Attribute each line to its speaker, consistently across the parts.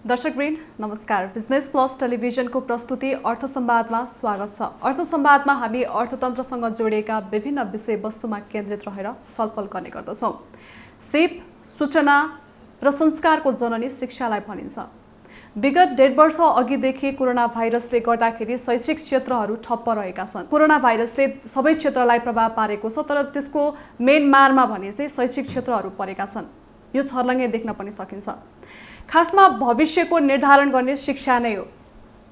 Speaker 1: दर्शकवृन्द नमस्कार। Business plus टेलिभिजनको प्रस्तुति अर्थ संवादमा स्वागत छ। अर्थ संवादमा हामी अर्थतन्त्रसँग जोडिएका विभिन्न विषयवस्तुमा केन्द्रित रहेर छलफल गर्ने गर्दछौँ। सिप, सूचना र संस्कारको जननी शिक्षालाई भनिन्छ। विगत 1.5 वर्ष अघिदेखि कोरोना भाइरसले गर्दाखेरि शैक्षिक क्षेत्रहरू ठप्प रहेका छन्। कोरोना भाइरसले सबै क्षेत्रलाई प्रभाव पारेको छ, तर त्यसको मेन मारमा भने चाहिँ शैक्षिक क्षेत्रहरू परेका छन्। यो छर्लङ्गै देख्न पनि सकिन्छ। खासमा भविष्यको निर्धारण गर्ने शिक्षा नै हो,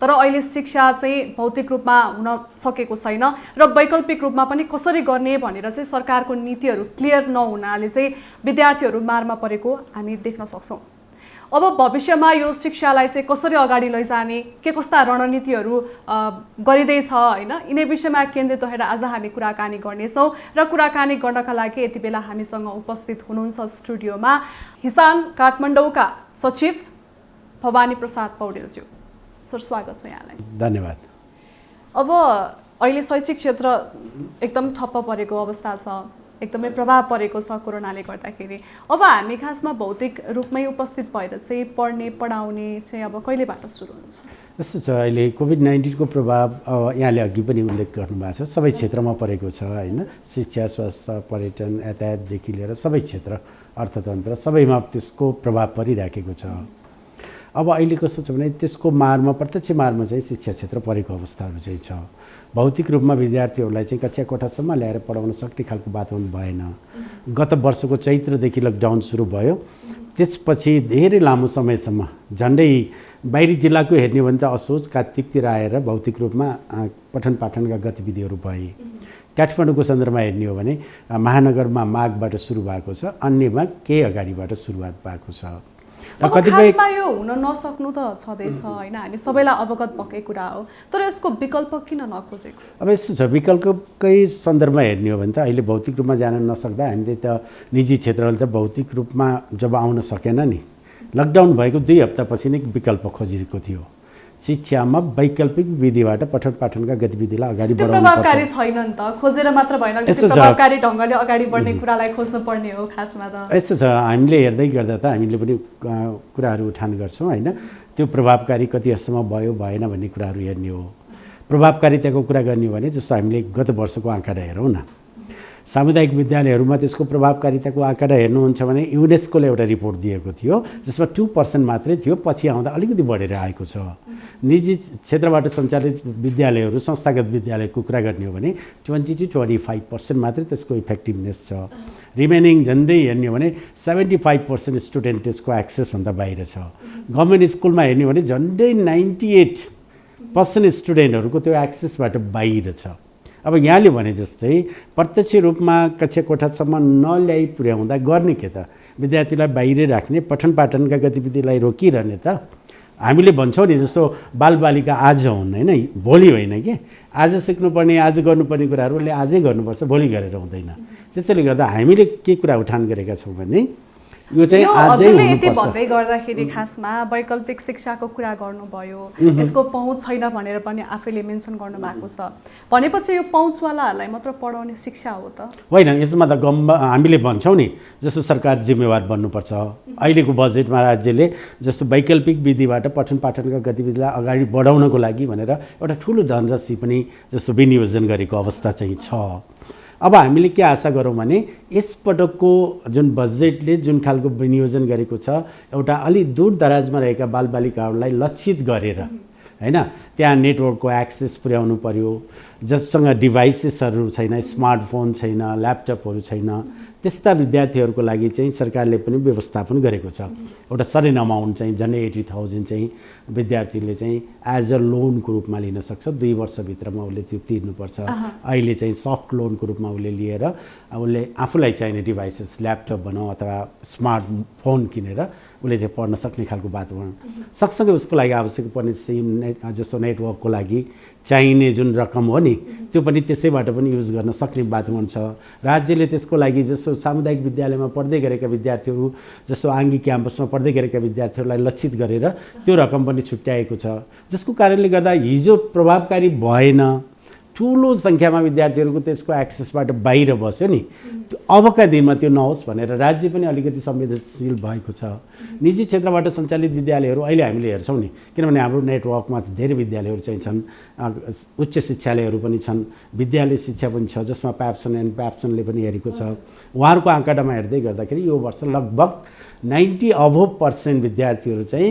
Speaker 1: तर अहिले शिक्षा चाहिँ भौतिक रूपमा हुन सकेको छैन र वैकल्पिक रूपमा पनि कसरी गर्ने भनेर चाहिँ सरकारको नीतिहरू क्लियर नहुनाले चाहिँ विद्यार्थीहरू मारमा परेको हामी देख्न सक्छौँ। अब भविष्यमा यो शिक्षालाई चाहिँ कसरी अगाडि लैजाने, के कस्ता रणनीतिहरू गरिँदैछ हैन, यिनै विषयमा केन्द्रित रहेर आज हामी कुराकानी गर्नेछौँ। र कुराकानी गर्नका लागि यति बेला हामीसँग उपस्थित हुनुहुन्छ स्टुडियोमा हिसान काठमाडौँका सचिव भवानी प्रसाद पौडेलज्यू। सर, स्वागत छ यहाँलाई।
Speaker 2: धन्यवाद।
Speaker 1: अब अहिले शैक्षिक क्षेत्र एकदम ठप्प परेको अवस्था छ, एकदमै प्रभाव परेको छ कोरोनाले गर्दाखेरि। अब हामी खासमा भौतिक रूपमै उपस्थित भएर चाहिँ पढ्ने पढाउने चाहिँ अब कहिलेबाट सुरु हुन्छ?
Speaker 2: यस्तो छ, अहिले कोभिड-19 को प्रभाव यहाँले अघि पनि उल्लेख गर्नुभएको छ, सबै क्षेत्रमा परेको छ हैन। शिक्षा, स्वास्थ्य, पर्यटन, यातायातदेखि लिएर सबै क्षेत्र, अर्थतन्त्र सबैमा त्यसको प्रभाव परिराखेको छ। अब अहिले कस्तो छ भने त्यसको मारमा, प्रत्यक्ष मारमा चाहिँ शिक्षा क्षेत्र परेको अवस्थाहरू चाहिँ छ। भौतिक रूपमा विद्यार्थीहरूलाई चाहिँ कक्षा कोठासम्म ल्याएर पढाउन सक्ने खालको वातावरण भएन। गत वर्षको चैत्रदेखि लकडाउन सुरु भयो, त्यसपछि धेरै लामो समयसम्म, झन्डै बाहिरी जिल्लाको हेर्ने हो भने त असोज कार्तिकतिर आएर भौतिक रूपमा पठन पाठनका गतिविधिहरू भए। काठमाडौँको सन्दर्भमा हेर्ने हो भने महानगरमा माघबाट सुरु भएको छ, अन्यमा केही अगाडिबाट सुरुवात भएको छ।
Speaker 1: कतिपय यो हुन नसक्नु त छँदैछ हैन, हामी सबैलाई अवगत भएकै कुरा हो, तर यसको विकल्प किन नखोजेको?
Speaker 2: अब यस्तो छ, विकल्पकै सन्दर्भमा हेर्ने हो भने त अहिले भौतिक रूपमा जान नसक्दा हामीले त निजी क्षेत्रले त भौतिक रूपमा जब आउन सकेन नि, लकडाउन भएको 2 हप्तापछि नै विकल्प खोजेको थियो। शिक्षामा वैकल्पिक विधिबाट पठन पाठनका गतिविधिलाई अगाडि बढाउनु पर्छ।
Speaker 1: प्रभावकारी छैन नि त, खोजेर मात्र भएन, प्रभावकारी ढङ्गले अगाडि बढ्ने कुरालाई खोज्नु पर्ने हो खासमा त।
Speaker 2: यस्तो छ, हामीले हेर्दै गर्दा त हामीले पनि कुराहरू उठान गर्छौँ हैन। त्यो प्रभावकारी कति हदसम्म भयो भएन भन्ने कुराहरू हेर्ने हो। प्रभावकारिताको कुरा गर्ने हो भने जस्तो हामीले गत वर्षको आँकडा हेरौँ न, सामुदायिक विद्यालयहरूमा त्यसको प्रभावकारिताको आँकडा हेर्नुहुन्छ भने युनेस्कोले एउटा रिपोर्ट दिएको थियो जसमा 2% मात्रै थियो, पछि आउँदा अलिकति बढेर आएको छ। निजी क्षेत्रबाट सञ्चालित विद्यालयहरू, संस्थागत विद्यालयको कुरा गर्ने हो भने 20 to 25% मात्रै त्यसको इफेक्टिभनेस छ। रिमेनिङ झन्डै हेर्ने हो भने 75% स्टुडेन्ट त्यसको एक्सेसभन्दा बाहिर छ। गभर्मेन्ट स्कुलमा हेर्ने हो भने झन्डै 98% स्टुडेन्टहरूको त्यो एक्सेसबाट बाहिर छ। अब यहाँले भने जस्तै प्रत्यक्ष रूपमा कक्षा कोठासम्म नल्याइ पुर्याउँदा गर्ने के त? विद्यार्थीलाई बाहिरै राख्ने, पठन पाठनका गतिविधिलाई रोकिरहने त? हामीले भन्छौँ नि, जस्तो बालबालिका आज हुन् हैन, भोलि होइन कि। आज सिक्नुपर्ने, आज गर्नुपर्ने कुराहरूले आजै गर्नुपर्छ, भोलि गरेर हुँदैन। त्यसैले गर्दा हामीले के कुरा उठान गरेका छौँ भने यो चाहिँ आजै
Speaker 1: यति भन्दै गर्दाखेरि खासमा वैकल्पिक शिक्षाको कुरा गर्नुभयो, यसको पहुँच छैन भनेर पनि आफैले मेन्सन गर्नुभएको छ। भनेपछि यो पहुँचवालाहरूलाई मात्र पढाउने शिक्षा हो त? होइन,
Speaker 2: यसमा त हामीले भन्छौँ नि, जस्तो सरकार जिम्मेवार बन्नुपर्छ। अहिलेको बजेटमा राज्यले जस्तो वैकल्पिक विधिबाट पठन पाठनका गतिविधिलाई अगाडि बढाउनको लागि भनेर एउटा ठुलो धनराशि पनि जस्तो विनियोजन गरेको अवस्था चाहिँ छ। अब हामीले के आशा गरौँ भने यसपटकको जुन बजेटले जुन खालको विनियोजन गरेको छ, एउटा अलि दूर दराजमा रहेका बालबालिकाहरूलाई लक्षित गरेर हैन, त्यहाँ नेटवर्कको एक्सेस पुर्याउनु पर्यो, जससँग डिभाइसेसहरू छैन, स्मार्टफोन छैन, ल्यापटपहरू छैन, त्यस्ता विद्यार्थीहरूको लागि चाहिँ सरकारले पनि व्यवस्थापन गरेको छ। एउटा सरेन अमाउन्ट चाहिँ झन्डै 80,000 चाहिँ विद्यार्थीले चाहिँ एज अ लोनको रूपमा लिन सक्छ। 2 वर्षभित्रमा उसले त्यो तिर्नुपर्छ। अहिले चाहिँ सफ्ट लोनको रूपमा उसले लिएर उसले आफूलाई चाहिने डिभाइसेस, ल्यापटप भनौँ अथवा स्मार्टफोन किनेर उसले चाहिँ पढ्न सक्ने खालको वातावरण, सँगसँगै उसको लागि आवश्यक पर्ने सिम जस्तो नेटवर्कको लागि चाहिने जुन रकम हो नि, त्यो पनि त्यसैबाट पनि युज गर्न सक्ने वातावरण छ। राज्यले त्यसको लागि जस्तो सामुदायिक विद्यालयमा पढ्दै गरेका विद्यार्थीहरू, जस्तो आङ्गी क्याम्पसमा पढ्दै गरेका विद्यार्थीहरूलाई लक्षित गरेर त्यो रकम पनि छुट्याएको छ, जसको कारणले गर्दा हिजो प्रभावकारी भएन, ठुलो सङ्ख्यामा विद्यार्थीहरूको त्यसको एक्सेसबाट बाहिर बस्यो नि, त्यो अबका दिनमा त्यो नहोस् भनेर राज्य पनि अलिकति संवेदनशील भएको छ। निजी क्षेत्रबाट सञ्चालित विद्यालयहरू अहिले हामीले हेर्छौँ नि, किनभने हाम्रो नेटवर्कमा धेरै विद्यालयहरू चाहिँ छन्, उच्च शिक्षालयहरू पनि छन्, विद्यालय शिक्षा पनि छ, जसमा प्याप्सन एन्ड प्याप्सनले पनि हेरेको छ। उहाँहरूको आँकडामा हेर्दै गर्दाखेरि यो वर्ष लगभग 90% विद्यार्थीहरू चाहिँ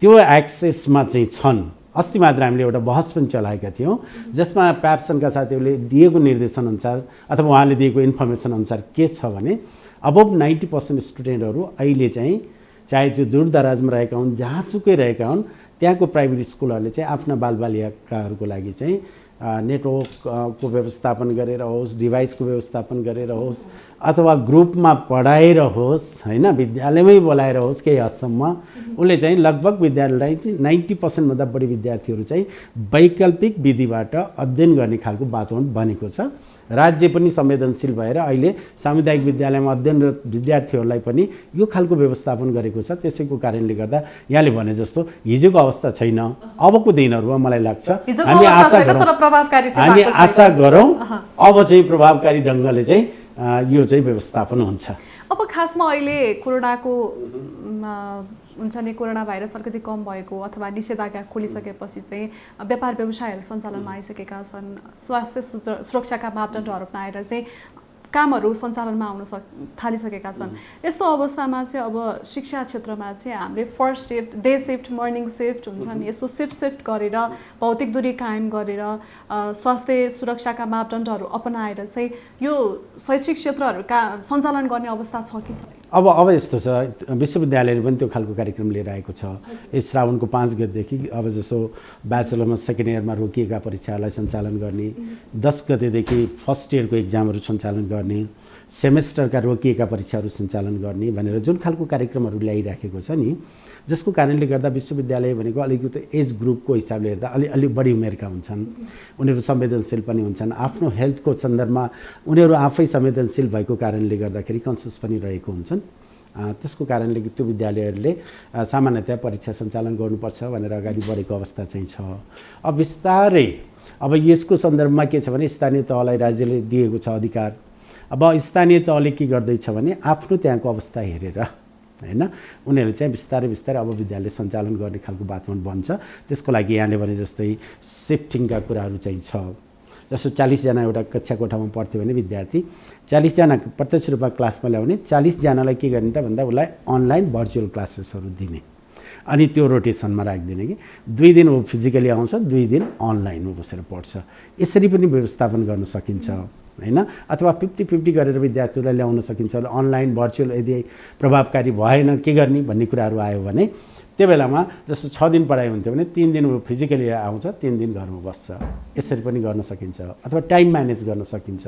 Speaker 2: त्यो एक्सेसमा चाहिँ छन्। अस्ति मात्र हामीले एउटा बहस पनि चलाएका थियौँ, जसमा प्याप्सनका साथीहरूले दिएको निर्देशनअनुसार अथवा उहाँले दिएको इन्फर्मेसन अनुसार के छ भने अबभ 90% स्टुडेन्टहरू अहिले चाहिँ चाहे त्यो दूरदराजमा रहेका हुन्, जहाँसुकै रहेका हुन्, त्यहाँको प्राइभेट स्कुलहरूले चाहिँ आफ्ना बालबालिकाहरूको लागि चाहिँ नेटवर्कको व्यवस्थापन गरेर होस्, डिभाइसको व्यवस्थापन गरेर होस्, अथवा ग्रुपमा पढाएर होस्, होइन, विद्यालयमै बोलाएर होस्, केही हदसम्म उसले चाहिँ लगभग विद्यालय 90% भन्दा बढी विद्यार्थीहरू चाहिँ वैकल्पिक विधिबाट अध्ययन गर्ने खालको वातावरण बनेको छ। राज्य पनि संवेदनशील भएर अहिले सामुदायिक विद्यालयमा अध्ययनरत विद्यार्थीहरूलाई पनि यो खालको व्यवस्थापन गरेको छ। त्यसैको कारणले गर्दा यहाँले भने जस्तो हिजोको अवस्था छैन, अबको दिनहरूमा मलाई लाग्छ हामी आशा गरौँ अब चाहिँ प्रभावकारी ढङ्गले चाहिँ यो चाहिँ व्यवस्थापन हुन्छ।
Speaker 1: अब खासमा अहिले कोरोनाको हुन्छ नि, कोरोना भाइरस अलिकति कम भएको अथवा निषेधाज्ञा खोलिसकेपछि चाहिँ व्यापार व्यवसायहरू सञ्चालनमा आइसकेका छन्। स्वास्थ्य सुरक्षाका मापदण्डहरू अपनाएर चाहिँ कामहरू सञ्चालनमा आउन थालिसकेका छन्। यस्तो अवस्थामा चाहिँ अब शिक्षा क्षेत्रमा चाहिँ हामीले first shift, day shift, morning shift हुन्छ नि, यस्तो शिफ्ट गरेर भौतिक दूरी कायम गरेर स्वास्थ्य सुरक्षाका मापदण्डहरू अपनाएर चाहिँ यो शैक्षिक क्षेत्रहरूका सञ्चालन गर्ने अवस्था छ कि छैन?
Speaker 2: अब यस्तो छ, विश्वविद्यालयले पनि त्यो खालको कार्यक्रम लिएर आएको छ। यस श्रावणको 5 गतेदेखि अब जसो ब्याचलरमा सेकेन्ड इयरमा रोकिएका परीक्षाहरूलाई सञ्चालन गर्ने, 10 गतेदेखि फर्स्ट इयरको इक्जामहरू सञ्चालन गर्ने, सेमेस्टरका रोकिएका परीक्षाहरू सञ्चालन गर्ने भनेर जुन खालको कार्यक्रमहरू ल्याइराखेको छ नि, जसको कारणले गर्दा विश्वविद्यालय भनेको अलिकति एज ग्रुपको हिसाबले हेर्दा अलि बढी उमेरका हुन्छन्, उनीहरू संवेदनशील पनि हुन्छन्, आफ्नो हेल्थको सन्दर्भमा उनीहरू आफै संवेदनशील भएको कारणले गर्दाखेरि कन्सियस पनि रहेको हुन्छन्। त्यसको कारणले त्यो विद्यालयहरूले सामान्यतया परीक्षा सञ्चालन गर्नुपर्छ भनेर अगाडि बढेको अवस्था चाहिँ छ। अब बिस्तारै अब यसको सन्दर्भमा के छ भने स्थानीय तहलाई राज्यले दिएको छ अधिकार। अब स्थानीय तहले के गर्दैछ भने आफ्नो त्यहाँको अवस्था हेरेर, होइन, उनीहरू चाहिँ बिस्तारै अब विद्यालय सञ्चालन गर्ने खालको वातावरण बन्छ। त्यसको लागि यहाँले भने जस्तै सिफ्टिङका कुराहरू चाहिँ छ। जस्तो 40 जना एउटा कक्षा कोठामा पढ्थ्यो भने विद्यार्थी 40 जना प्रत्यक्ष रूपमा क्लासमा ल्याउने, 40 जनालाई के गर्ने त भन्दा उसलाई अनलाइन भर्चुअल क्लासेसहरू दिने, अनि त्यो रोटेसनमा राखिदिने कि 2 दिन ऊ फिजिकली आउँछ, 2 दिन अनलाइनमा बसेर पढ्छ। यसरी पनि व्यवस्थापन गर्न सकिन्छ, होइन, अथवा 50-50 गरेर विद्यार्थीहरूलाई ल्याउन सकिन्छ। अनलाइन भर्चुअल यदि प्रभावकारी भएन के गर्ने भन्ने कुराहरू आयो भने त्यो बेलामा जस्तो 6 दिन पढाइ हुन्थ्यो भने 3 दिन फिजिकली आउँछ, 3 दिन घरमा बस्छ। यसरी पनि गर्न सकिन्छ, अथवा टाइम म्यानेज गर्न सकिन्छ।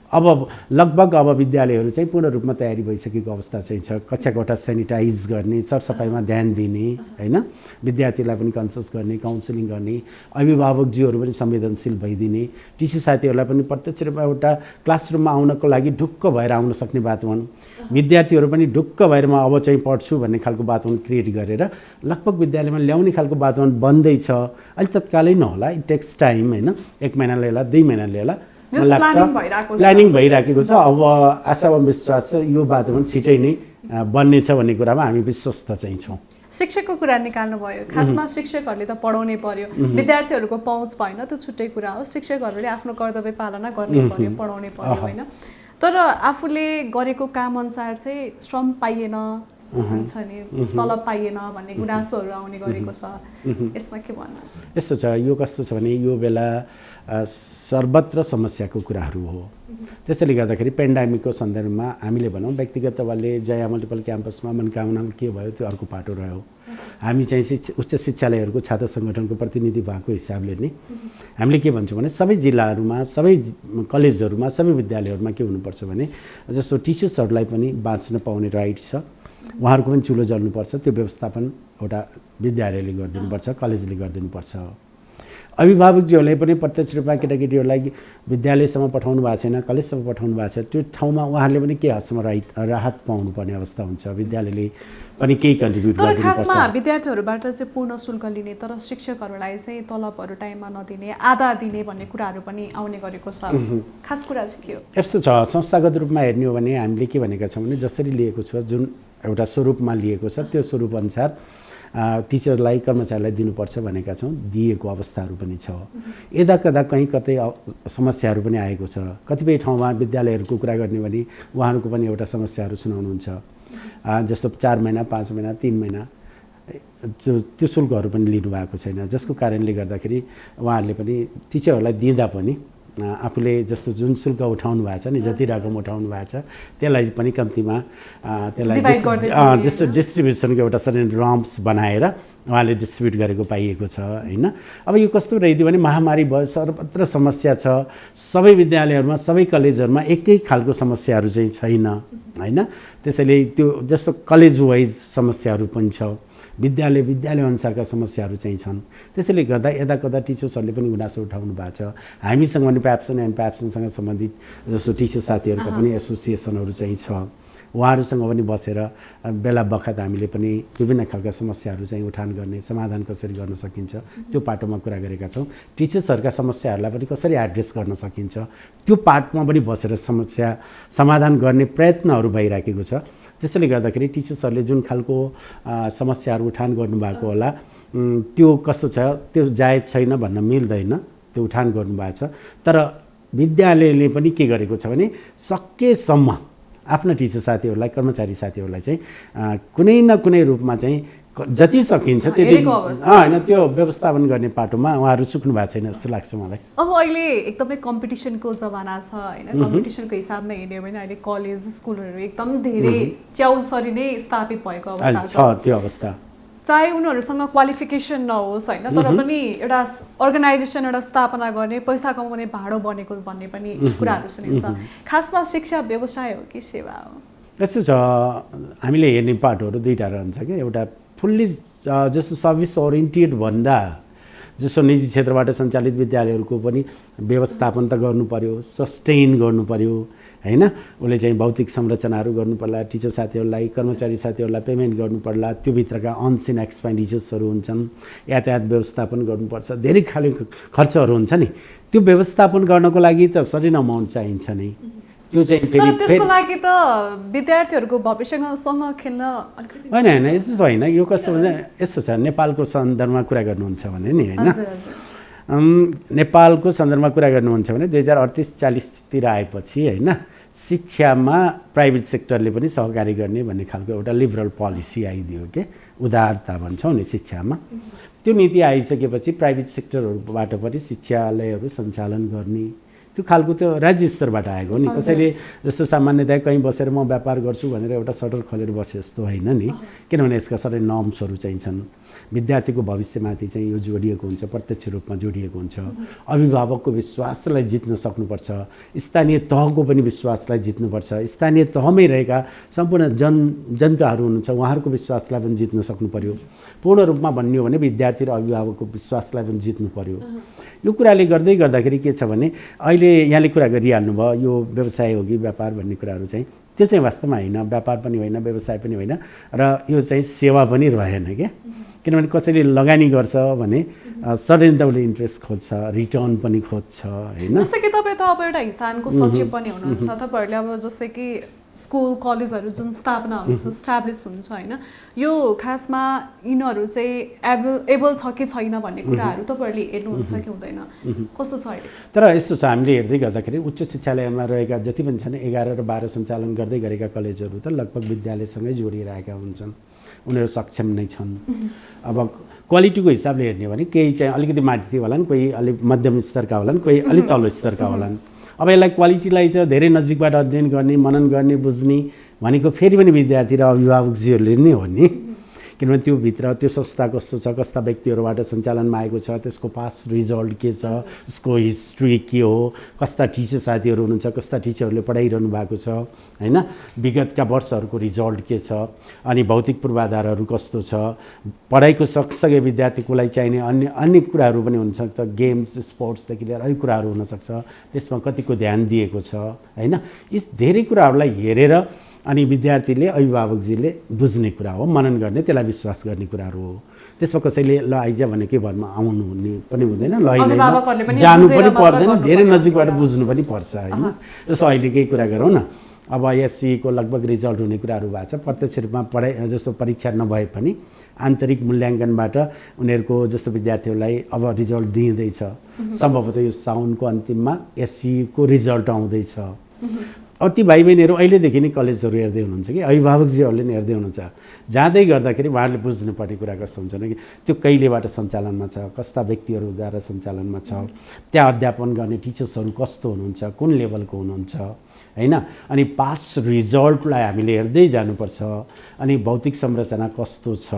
Speaker 2: अब लगभग अब विद्यालयहरू चाहिँ पूर्ण रूपमा तयारी भइसकेको अवस्था चाहिँ छ। कक्षा कोठा सेनिटाइज गर्ने, सरसफाइमा ध्यान दिने, होइन, विद्यार्थीलाई पनि कन्सल्ट गर्ने, काउन्सिलिङ गर्ने, अभिभावकज्यूहरू पनि संवेदनशील भइदिने, टिचर साथीहरूलाई पनि प्रत्यक्ष रूपमा एउटा क्लासरुममा आउनको लागि ढुक्क भएर आउन सक्ने वातावरण, विद्यार्थीहरू पनि ढुक्क भएर म अब चाहिँ पढ्छु भन्ने खालको वातावरण क्रिएट गरेर लगभग विद्यालयमा ल्याउने खालको वातावरण बन्दैछ। अहिले तत्कालै नहोला, इट टेक्स टाइम, होइन, 1 महिना लिएला, 2 महिना लिएला, प्लानिङ भइराखेको छ। अब आशा व विश्वास छ यो वातावरण छिटै नै बन्नेछ भन्ने कुरामा हामी विश्वस्त चाहिँ छौँ।
Speaker 1: शिक्षकको कुरा निकाल्नु भयो, खासमा शिक्षकहरूले त पढाउनै पर्यो, विद्यार्थीहरूको पहुँच भएन, त्यो छुट्टै कुरा हो। शिक्षकहरूले आफ्नो कर्तव्य पालना गर्नै पर्यो, पढाउनै पर्यो, होइन। तर आफूले गरेको काम अनुसार चाहिँ श्रम पाइएन हुन्छ नि, तलब पाइएन भन्ने गुनासोहरू आउने गरेको छ। यसमा के भन्नु?
Speaker 2: यस्तो छ, यो कस्तो छ भने यो बेला सर्वत्र समस्याको कुराहरू हो। त्यसैले गर्दाखेरि पेन्डेमिकको सन्दर्भमा हामीले भनौँ व्यक्तिगत तवरले जया मल्टिपल क्याम्पसमा मनोकामनामा के भयो त्यो अर्को पाटो रह्यो। हामी चाहिँ उच्च शिक्षालयहरूको छात्र सङ्गठनको प्रतिनिधि भएको हिसाबले नै हामीले के भन्छौँ भने सबै जिल्लाहरूमा, सबै कलेजहरूमा, सबै विद्यालयहरूमा के हुनुपर्छ भने जस्तो टिचर्सहरूलाई पनि बाँच्न पाउने राइट छ, उहाँहरूको पनि चुलो जल्नुपर्छ, त्यो व्यवस्थापन एउटा विद्यालयले गरिदिनुपर्छ, कलेजले गरिदिनुपर्छ। अभिभावकज्यूहरूले पनि प्रत्यक्ष रूपमा केटाकेटीहरूलाई विद्यालयसम्म पठाउनु भएको छैन, कलेजसम्म पठाउनु भएको छ, त्यो ठाउँमा उहाँहरूले पनि के हदसम्म राहत पाउनुपर्ने अवस्था हुन्छ। विद्यालयले पनि केही कन्ट्रिब्युट
Speaker 1: तर
Speaker 2: गरिदिनुपर्छ।
Speaker 1: खासमा विद्यार्थीहरूबाट चाहिँ पूर्ण शुल्क लिने तर शिक्षकहरूलाई चाहिँ तलबहरू टाइममा नदिने, आधा दिने भन्ने कुराहरू पनि आउने गरेको छ। खास कुरा चाहिँ के हो?
Speaker 2: यस्तो छ, संस्थागत रूपमा हेर्ने हो भने हामीले के भनेका छौँ भने जसरी लिएको छ, जुन एउटा स्वरूपमा लिएको छ त्यो स्वरूप अनुसार टिचरलाई कर्मचारीलाई दिनुपर्छ भनेका छौँ, दिएको अवस्थाहरू पनि छ। यदा कदा कहीँ कतै समस्याहरू पनि आएको छ। कतिपय ठाउँमा विद्यालयहरूको कुरा गर्ने भने उहाँहरूको पनि एउटा समस्याहरू सुनाउनुहुन्छ, जस्तो 4 महिना 5 महिना 3 महिना त्यो शुल्कहरू पनि लिनुभएको छैन, जसको कारणले गर्दाखेरि उहाँहरूले पनि टिचरहरूलाई दिँदा पनि आफूले जस्तो जुन शुल्क उठाउनु भएको छ नि, जति रकम उठाउनु भएको छ त्यसलाई पनि कम्तीमा त्यसलाई जस्तो डिस्ट्रिब्युसनको एउटा सर्टेन रम्स बनाएर उहाँले डिस्ट्रिब्युट गरेको पाइएको छ हैन। अब यो कस्तो रहिदियो भने महामारी भयो, सर्वत्र समस्या छ, सबै विद्यालयहरूमा सबै कलेजहरूमा एकै खालको समस्याहरू चाहिँ छैन हैन। त्यसैले त्यो जस्तो कलेज वाइज समस्याहरू पनि छ, विद्यालय अनुसारका समस्याहरू चाहिँ छन्। त्यसैले गर्दा यदा कदा टिचर्सहरूले पनि गुनासो उठाउनु भएको छ। हामीसँग पनि प्याप्सन एन्ड प्याप्सनसँग सम्बन्धित जस्तो टिचर साथीहरूको पनि एसोसिएसनहरू चाहिँ छ, उहाँहरूसँग पनि बसेर बेला बखत हामीले पनि विभिन्न खालका समस्याहरू चाहिँ उठान गर्ने, समाधान कसरी गर्न सकिन्छ त्यो पाटोमा कुरा गरेका छौँ। टिचर्सहरूका समस्याहरूलाई पनि कसरी एड्रेस गर्न सकिन्छ त्यो पाटमा पनि बसेर समस्या समाधान गर्ने प्रयत्नहरू भइराखेको छ। त्यसैले गर्दाखेरि टिचर्सहरूले जुन खालको समस्याहरू उठान गर्नुभएको होला त्यो कस्तो छ, त्यो जायज छैन भन्न मिल्दैन, त्यो उठान गर्नुभएको छ। तर विद्यालयले पनि के गरेको छ भने सकेसम्म आफ्ना टिचर साथीहरूलाई, कर्मचारी साथीहरूलाई चाहिँ कुनै न कुनै रूपमा चाहिँ जति सकिन्छ त्यति होइन त्यो व्यवस्थापन गर्ने पाटोमा उहाँहरू चुक्नु भएको छैन जस्तो लाग्छ मलाई।
Speaker 1: अब अहिले एकदमै कम्पिटिसनको जमाना छ होइन, कम्पिटिसनको हिसाबमा हेर्ने हो भने अहिले कलेज स्कुलहरू एकदम धेरै च्याउसरी नै स्थापित भएको अवस्था
Speaker 2: छ। त्यो अवस्था
Speaker 1: चाहे उनीहरूसँग क्वालिफिकेसन नहोस् होइन, तर पनि एउटा अर्गनाइजेसन एउटा स्थापना गर्ने, पैसा कमाउने भाँडो बनेको भन्ने पनि कुराहरू सुनिन्छ। खासमा शिक्षा व्यवसाय हो कि सेवा हो?
Speaker 2: यस्तो छ, हामीले हेर्ने पाटोहरू दुईवटा रहन्छ क्या। एउटा फुल्ली जस्तो सर्भिस ओरिएन्टेड भन्दा जस्तो निजी क्षेत्रबाट सञ्चालित विद्यालयहरूको पनि व्यवस्थापन त गर्नु पर्यो, सस्टेन गर्नु पर्यो हैन। उसले चाहिँ भौतिक संरचनाहरू गर्नु पर्ला, टिचर साथीहरूलाई, कर्मचारी साथीहरूलाई पेमेन्ट गर्नु पर्ला, त्यो भित्रका अनसिन एक्सपेन्डिचर्सहरू हुन्छन्, यातायात व्यवस्थापन गर्नुपर्छ, धेरै खाले खर्चहरू हुन्छ नि। त्यो व्यवस्थापन गर्नको लागि त सडन अमाउन्ट चाहिन्छ नि। त्यो चाहिँ
Speaker 1: फेरि त्यसको लागि त विद्यार्थीहरूको भविष्यसँग खेल्न
Speaker 2: होइन यस्तो होइन। यो कस्तो भन्छ, यस्तो छ, नेपालको सन्दर्भमा कुरा गर्नुहुन्छ भने नि होइन, नेपालको सन्दर्भमा कुरा गर्नुहुन्छ भने 2038-40तिर आएपछि होइन शिक्षामा प्राइभेट सेक्टरले पनि सहकारी गर्ने भन्ने खालको एउटा लिबरल पोलिसी आइदियो के, उदारता भन्छौँ नि शिक्षामा। त्यो नीति आइसकेपछि प्राइभेट सेक्टरहरूबाट पनि शिक्षालयहरू सञ्चालन गर्ने त्यो खालको त्यो राज्य स्तरबाट आएको नि। कसैले जस्तो सामान्यतया कहीँ बसेर म व्यापार गर्छु भनेर एउटा सटर खोलेर बसे जस्तो होइन नि, किनभने यसका सबै नर्म्सहरू चाहिँ छन्। विद्यार्थीको भविष्यमाथि चाहिँ यो जोडिएको हुन्छ, प्रत्यक्ष रूपमा जोडिएको हुन्छ। अभिभावकको विश्वासलाई जित्न सक्नुपर्छ, स्थानीय तहको पनि विश्वासलाई जित्नुपर्छ, स्थानीय तहमै रहेका सम्पूर्ण जनताहरू हुनुहुन्छ उहाँहरूको विश्वासलाई पनि जित्न सक्नु पर्यो। पूर्ण रूपमा भन्ने हो भने विद्यार्थी र अभिभावकको विश्वासलाई पनि जित्नु पर्यो। यो कुराले गर्दै गर्दाखेरि के छ भने अहिले यहाँले कुरा गरिहाल्नु भयो, यो व्यवसाय हो कि व्यापार भन्ने कुराहरू चाहिँ त्यो चाहिँ वास्तवमा होइन, व्यापार पनि होइन, व्यवसाय पनि होइन, र यो चाहिँ सेवा पनि रहेन क्या। किनभने कसैले लगानी गर्छ भने सडन उसले इन्ट्रेस्ट खोज्छ, रिटर्न पनि खोज्छ होइन।
Speaker 1: जस्तै कि तपाईँ त अब एउटा हिसानको सचिव पनि हुनुहुन्छ, तपाईँहरूले अब जस्तै कि स्कुल कलेजहरू जुन स्थापना हुन्छ, स्ट्याब्लिस हुन्छ होइन, यो खासमा यिनीहरू चाहिँ एबल छ कि छैन भन्ने कुराहरू तपाईँहरूले हेर्नुहुन्छ कि हुँदैन, कस्तो छ अहिले?
Speaker 2: तर यस्तो छ, हामीले हेर्दै गर्दाखेरि उच्च शिक्षालयमा रहेका जति पनि छन् 11 र 12 सञ्चालन गर्दै गरेका कलेजहरू त लगभग विद्यालयसँगै जोडिरहेका हुन्छन्, उनीहरू सक्षम नै छन्। अब क्वालिटीको हिसाबले हेर्ने हो भने केही चाहिँ अलिकति माथि होलान्, कोही अलिक मध्यम स्तरका होलान्, कोही अलिक तल्लो स्तरका होलान्। अब यसलाई क्वालिटीलाई त धेरै नजिकबाट अध्ययन गर्ने, मनन गर्ने, बुझ्ने भनेको फेरि पनि विद्यार्थी र अभिभावकजीहरूले नै हो नि। किनभने त्यो भित्र त्यो संस्था कस्तो छ, कस्ता व्यक्तिहरूबाट सञ्चालनमा आएको छ, त्यसको पास्ट रिजल्ट के छ, उसको हिस्ट्री के हो, कस्ता टिचर साथीहरू हुनुहुन्छ, कस्ता टिचरहरूले पढाइरहनु भएको छ हैन, विगतका वर्षहरूको रिजल्ट के छ, अनि भौतिक पूर्वाधारहरू कस्तो छ, पढाइको सँगसँगै विद्यार्थीको लागि चाहिने अन्य कुराहरू पनि हुनसक्छ, गेम्स स्पोर्ट्सदेखि लिएर अरू कुराहरू हुनसक्छ, त्यसमा कतिको ध्यान दिएको छ हैन। यी धेरै कुराहरूलाई हेरेर अनि विद्यार्थीले अभिभावकजीले बुझ्ने कुरा हो, मनन गर्ने, त्यसलाई विश्वास गर्ने कुराहरू हो। त्यसमा कसैले ल आइज भनेकै भरमा आउनु हुने पनि हुँदैन, जानु पनि पर्दैन, धेरै नजिकबाट बुझ्नु पनि पर्छ हैन। जस्तो अहिलेकै कुरा गरौँ न, अब एससीको लगभग रिजल्ट हुने कुराहरू भएको छ, प्रत्यक्ष रूपमा पढाइ जस्तो परीक्षा नभए पनि आन्तरिक मूल्याङ्कनबाट उनीहरूको जस्तो विद्यार्थीहरूलाई अब रिजल्ट दिँदैछ, सम्भवतः यो साउनको अन्तिममा एससीको रिजल्ट आउँदैछ। अब ती भाइ बहिनीहरू अहिलेदेखि नै कलेजहरू हेर्दै हुनुहुन्छ कि अभिभावकजीहरूले नि हेर्दै हुनुहुन्छ, जाँदै गर्दाखेरि उहाँहरूले बुझ्नुपर्ने कुरा कस्तो हुन्छ भने कि त्यो कहिलेबाट सञ्चालनमा छ, कस्ता व्यक्तिहरूद्वारा सञ्चालनमा छ, त्यहाँ अध्यापन गर्ने टिचर्सहरू कस्तो हुनुहुन्छ, कुन लेभलको हुनुहुन्छ हैन। अनि पास्ट रिजल्टलाई हामीले हेर्दै जानुपर्छ, अनि भौतिक संरचना कस्तो छ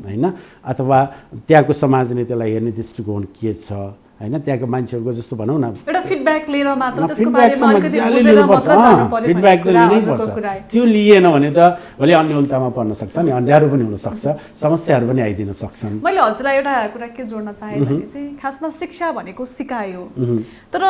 Speaker 2: हैन, अथवा त्यहाँको समाज नीतिलाई हेर्ने दृष्टिकोण के छ हैन, त्यहाँको मान्छेहरूको जस्तो भनौँ न
Speaker 1: एउटा फिडब्याक लिएर मात्र त्यसको बारेमा अलिकति बुझेर मात्र जानु पर्यो,
Speaker 2: फिडब्याक त लिनैपर्छ। त्यो लिएन भने त भोलि अन्य उल्टामा पर्न सक्छ नि, अँध्यारो पनि हुनसक्छ, समस्याहरू पनि आइदिन सक्छन्।
Speaker 1: मैले हजुरलाई एउटा कुरा के जोड्न चाहेँ भने चाहिँ खासमा शिक्षा भनेको सिकाइ हो, तर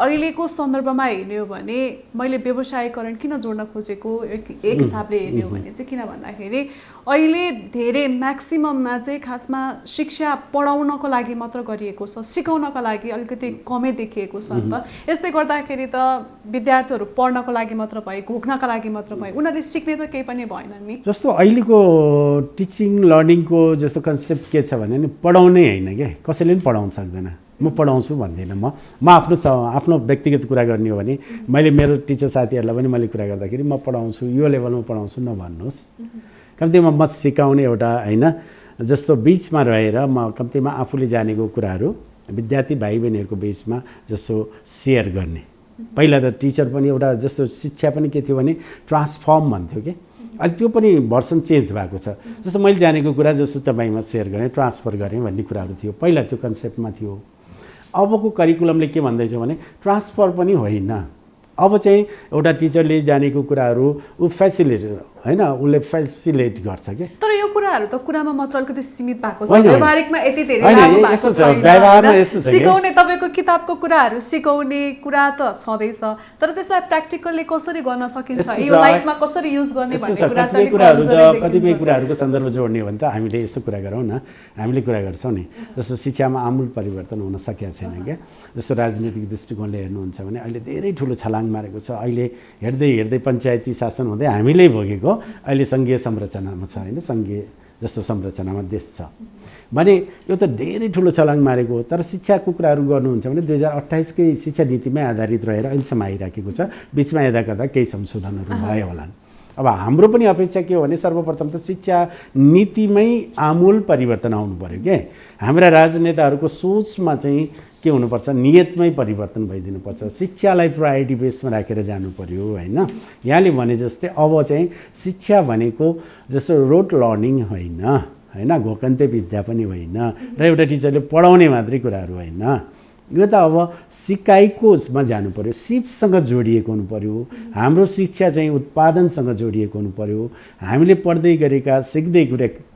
Speaker 1: अहिलेको सन्दर्भमा हेर्ने हो भने मैले व्यवसायीकरण किन जोड्न खोजेको एक हिसाबले हेर्ने हो भने चाहिँ किन भन्दाखेरि अहिले धेरै म्याक्सिमममा चाहिँ खासमा शिक्षा पढाउनको लागि मात्र गरिएको छ, सिकाउनको लागि अलिकति कमै देखिएको छ नि त। यसले गर्दाखेरि त विद्यार्थीहरू पढ्नको लागि मात्र भए, घोक्नका लागि मात्र भए, उनीहरूले सिक्ने त केही पनि भएन नि।
Speaker 2: जस्तो अहिलेको टिचिङ लर्निङको जस्तो कन्सेप्ट के छ भने नि पढाउनै होइन क्या, कसैले पनि पढाउन सक्दैन। म पढाउँछु भन्दिनँ, म आफ्नो व्यक्तिगत कुरा गर्ने हो भने मैले मेरो टिचर साथीहरूलाई पनि मैले कुरा गर्दाखेरि म पढाउँछु, यो लेभलमा पढाउँछु नभन्नुहोस्, कम्तीमा म सिकाउने एउटा हैन, जस्तो बिचमा रहेर म कम्तीमा आफूले जानेको कुराहरू विद्यार्थी भाइ बहिनीहरूको बिचमा जस्तो सेयर गर्ने। पहिला त टिचर पनि एउटा जस्तो शिक्षा पनि के थियो भने ट्रान्सफर्म भन्थ्यो कि, अहिले त्यो पनि भर्सन चेन्ज भएको छ। जस्तो मैले जानेको कुरा जस्तो तपाईँमा सेयर गरेँ, ट्रान्सफर गरेँ भन्ने कुराहरू थियो, पहिला त्यो कन्सेप्टमा थियो। अबको करिकुलमले के भन्दैछ भने ट्रान्सफर पनि होइन, अब चाहिँ एउटा टिचरले जानेको कुराहरू ऊ फेसिलिट हैन, उसले फेसिलिट गर्छ के।
Speaker 1: तर यो कुराहरू त कुरामा मात्र अलिकति सीमित भएको छ, व्यवहारिकमा यति धेरै लागु भएको छैन।
Speaker 2: व्यवहारमा यस्तो छ,
Speaker 1: सिकाउने तपाईको किताबको कुराहरू सिकाउने कुरा त छँदैछ, तर त्यसलाई प्र्याक्टिकली कसरी गर्न सकिन्छ, यो लाइफमा कसरी युज गर्ने भन्ने कुरा चाहिँ
Speaker 2: कतिपय कुराहरूको सन्दर्भ जोड्ने हो भने त हामीले यसो कुरा गरौँ न, हामीले कुरा गर्छौँ नि, जस्तो शिक्षामा आमूल परिवर्तन हुन सकेको छैन क्या। जस्तो राजनीतिक दृष्टिकोणले हेर्नुहुन्छ भने अहिले धेरै ठुलो छलाङ मारेको छ, अहिले हेर्दै हेर्दै पञ्चायती शासन हुँदै हामीले भोगेको अहिले सङ्घीय संरचनामा छ हैन, सङ्घीय जस्तो संरचनामा देश छ भने यो त धेरै ठुलो छलाङ मारेको हो। तर शिक्षाको कुराहरू गर्नुहुन्छ भने 2028कै शिक्षा नीतिमै आधारित रहेर अहिलेसम्म आइराखेको छ, बिचमा यता कता केही संशोधनहरू भए होलान्। अब हाम्रो पनि अपेक्षा के हो भने सर्वप्रथम त शिक्षा नीतिमै आमूल परिवर्तन आउनु पर्यो के। हाम्रा राजनेताहरूको सोचमा चाहिँ के हुनुपर्छ, नियतमै परिवर्तन भइदिनुपर्छ, शिक्षालाई प्रायोरिटी बेसमा राखेर जानु पर्यो हैन। यहाँले भने जस्तै अब चाहिँ शिक्षा भनेको जस्तो रोड लर्निङ होइन हैन, घोकन्ते विद्या पनि होइन, र एउटा टिचरले पढाउने मात्रै कुराहरू होइन। यो त अब सिकाइकोमा जानु पर्यो, सिपसँग जोडिएको हुनु पर्यो। हाम्रो शिक्षा चाहिँ उत्पादनसँग जोडिएको हुनु पर्यो। हामीले पढ्दै गरेका सिक्दै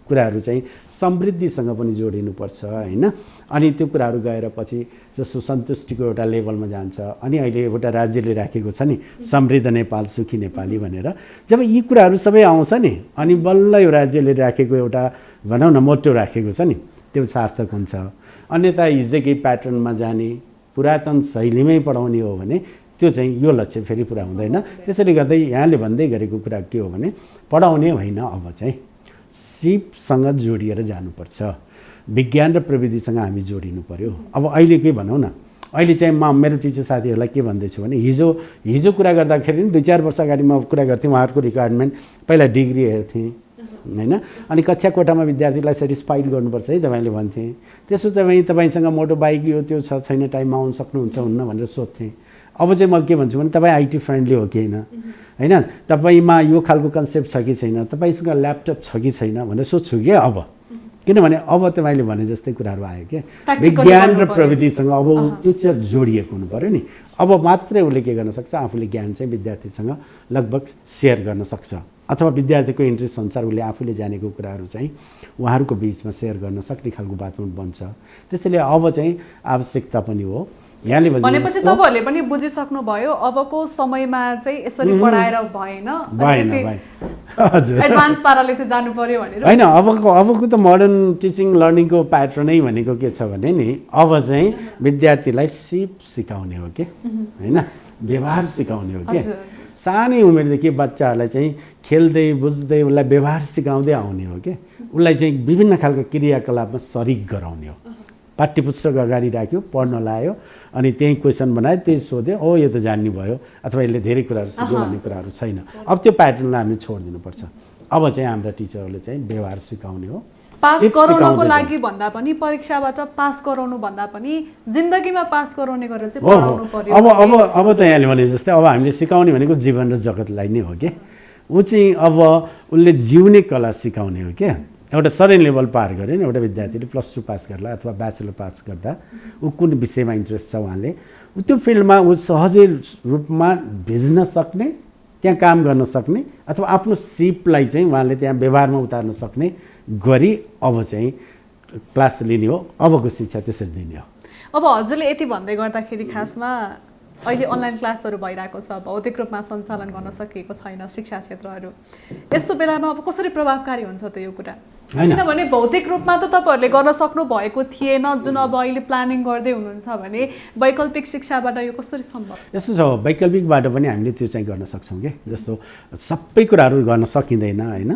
Speaker 2: कुराहरू चाहिँ समृद्धिसँग पनि जोडिनुपर्छ हैन। अनि त्यो कुराहरू गएर पछि जस्तो सन्तुष्टिको एउटा लेभलमा जान्छ। अनि अहिले एउटा राज्यले राखेको छ नि समृद्ध नेपाल सुखी नेपाली भनेर, जब यी कुराहरू सबै आउँछ नि अनि बल्ल यो राज्यले राखेको एउटा भनौँ न मोटो राखेको छ नि त्यो सार्थक हुन्छ। अन्यथा हिजोकै प्याटर्नमा जाने, पुरातन शैलीमै पढाउने हो भने त्यो चाहिँ यो लक्ष्य फेरि पुरा हुँदैन। त्यसैले गर्दै यहाँले भन्दै गरेको कुरा के हो भने पढाउने होइन, अब चाहिँ सिपसँग जोडिएर जानुपर्छ, विज्ञान र प्रविधिसँग हामी जोडिनु पर्यो। अब अहिले के भनौँ न, अहिले चाहिँ म मेरो टिचर साथीहरूलाई के भन्दैछु भने हिजो कुरा गर्दाखेरि नि 2-4 वर्ष अगाडि म कुरा गर्थेँ, उहाँहरूको रिक्वायरमेन्ट पहिला डिग्री हेर्थेँ हैन, अनि कक्षा कोठामा विद्यार्थीलाई सेटिस्फाइड गर्नुपर्छ है तपाईँले भन्थेँ। त्यसो तपाईँसँग मोटो बाइक यो त्यो छ छैन, टाइममा आउन सक्नुहुन्छ हुन्न भनेर सोध्थेँ। अब चाहिँ म के भन्छु भने तपाईँ आइटी फ्रेन्डली हो कि होइन होइन तपाईँमा यो खालको कन्सेप्ट छ कि छैन, तपाईँसँग ल्यापटप छ कि छैन भनेर सोध्छु कि अब, किनभने अब तपाईँले भने जस्तै कुराहरू आयो कि विज्ञान र प्रविधिसँग अब त्यो चाहिँ जोडिएको हुनु पऱ्यो नि। अब मात्रै उसले के गर्न सक्छ, आफूले ज्ञान चाहिँ विद्यार्थीसँग लगभग सेयर गर्न सक्छ, अथवा विद्यार्थीको इन्ट्रेस्ट अनुसार उसले आफूले जानेको कुराहरू चाहिँ उहाँहरूको बिचमा सेयर गर्न सक्ने खालको वातावरण बन्छ। त्यसैले अब चाहिँ आवश्यकता पनि हो। यहाँले
Speaker 1: भनेपछि तपाईँहरूले पनि बुझिसक्नु भयो अबको समयमा चाहिँ यसरी पढाएर भएन, हजुर एडभान्स पाराले चाहिँ जानु पर्यो भनेर
Speaker 2: होइन। अबको त मोडर्न टिचिङ लर्निङको प्याटर्नै भनेको के छ भने नि, अब चाहिँ विद्यार्थीलाई सिप सिकाउने हो कि होइन, व्यवहार सिकाउने हो कि। सानै उमेरदेखि बच्चाहरूलाई चाहिँ खेल्दै बुझ्दै उसलाई व्यवहार सिकाउँदै आउने हो कि, उसलाई चाहिँ विभिन्न खालको क्रियाकलापमा सरिक गराउने हो। पाठ्यपुस्तक अगाडि राख्यो, पढ्न लायो, अनि त्यही क्वेसन बनायो, त्यही सोध्यो, ओ यो त जान्ने भयो, अथवा यसले धेरै कुराहरू सिक्यो भन्ने कुराहरू छैन। अब त्यो प्याटर्नलाई हामीले छोडिदिनुपर्छ। अब चाहिँ हाम्रा टिचरहरूले चाहिँ व्यवहार सिकाउने हो।
Speaker 1: पास गराउनको लागि भन्दा पनि, परीक्षाबाट पास गराउनु भन्दा पनि जिन्दगीमा पास गराउने गरेर चाहिँ पढाउनु पर्यो।
Speaker 2: अब त यहाँले भने जस्तै अब हामीले सिकाउने भनेको जीवन र जगतलाई नै हो कि। ऊ चाहिँ अब उसले जिउने कला सिकाउने हो क्या। एउटा सर्टेन लेभल पार गऱ्यो नि एउटा विद्यार्थीले, +2 पास गर्ला अथवा ब्याचलर पास गर्दा ऊ कुन विषयमा इन्ट्रेस्ट छ उहाँले, त्यो फिल्डमा ऊ सहजै रूपमा भिज्न सक्ने, त्यहाँ काम गर्न सक्ने, अथवा आफ्नो सिपलाई चाहिँ उहाँले त्यहाँ व्यवहारमा उतार्न सक्ने गरी अब चाहिँ क्लास लिने हो। अबको शिक्षा त्यसरी दिने हो।
Speaker 1: अब हजुरले यति भन्दै गर्दाखेरि खासमा अहिले अनलाइन क्लासहरू भइरहेको छ, भौतिक रूपमा सञ्चालन गर्न सकिएको छैन शिक्षा क्षेत्रहरू, यस्तो बेलामा अब कसरी प्रभावकारी हुन्छ त यो कुरा? किनभने भौतिक रूपमा त तपाईँहरूले गर्न सक्नु भएको थिएन, जुन अब अहिले प्लानिङ गर्दै हुनुहुन्छ भने वैकल्पिक शिक्षाबाट यो कसरी सम्भव?
Speaker 2: यस्तो छ, वैकल्पिकबाट पनि हामीले त्यो चाहिँ गर्न सक्छौँ कि। जस्तो सबै कुराहरू गर्न सकिँदैन होइन,